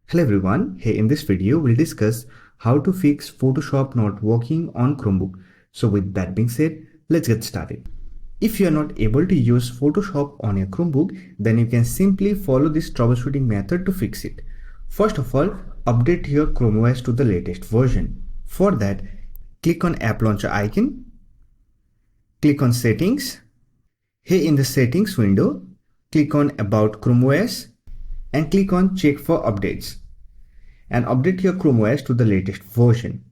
Hello everyone, hey, in this video we'll discuss how to fix Photoshop not working on Chromebook. So with that being said, let's get started. If you are not able to use Photoshop on your Chromebook, then you can simply follow this troubleshooting method to fix it. First of all, update your Chrome OS to the latest version. For that, click on App Launcher icon, click on Settings. Here in the Settings window, click on About Chrome OS and click on Check for Updates and update your Chrome OS to the latest version.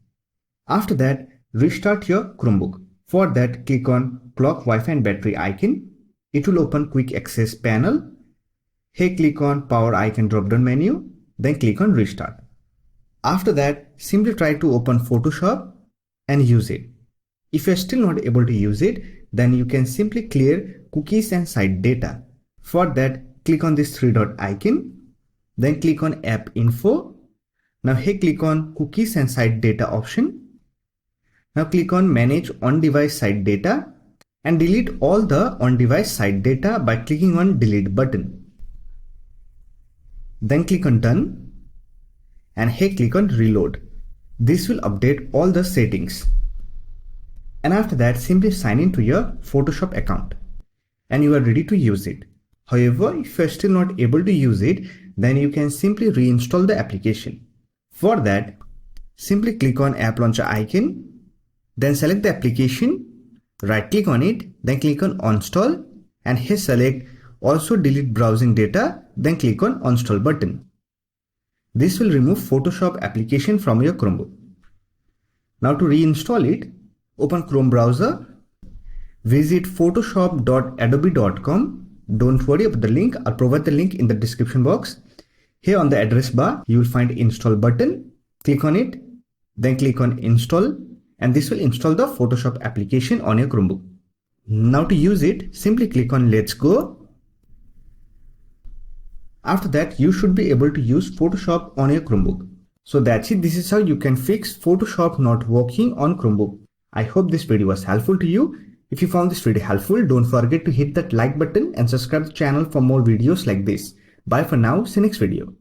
After that, restart your Chromebook. For that, click on Clock, Wi-Fi and Battery icon. It will open Quick Access panel. Here click on Power icon drop-down menu, then click on Restart. After that, simply try to open Photoshop and use it. If you are still not able to use it, then you can simply clear cookies and site data. For that, click on this three-dot icon, then click on App Info. Now here click on Cookies and Site Data option. Now click on Manage On-Device Site Data and delete all the on-device site data by clicking on Delete button. Then click on Done and here click on Reload. This will update all the settings. And after that, simply sign in to your Photoshop account and you are ready to use it. However, if you are still not able to use it, then you can simply reinstall the application. For that, simply click on App Launcher icon, then select the application, right click on it, then click on Uninstall and here select Also Delete Browsing Data, then click on Uninstall button. This will remove Photoshop application from your Chromebook. Now to reinstall it, open Chrome browser, visit photoshop.adobe.com. Don't worry about the link, I'll provide the link in the description box. Here on the address bar, you will find Install button. Click on it, then click on Install, and this will install the Photoshop application on your Chromebook. Now to use it, simply click on Let's Go. After that, you should be able to use Photoshop on your Chromebook. So that's it. This is how you can fix Photoshop not working on Chromebook. I hope this video was helpful to you. If you found this video helpful, don't forget to hit that like button and subscribe to the channel for more videos like this. Bye for now, see you next video.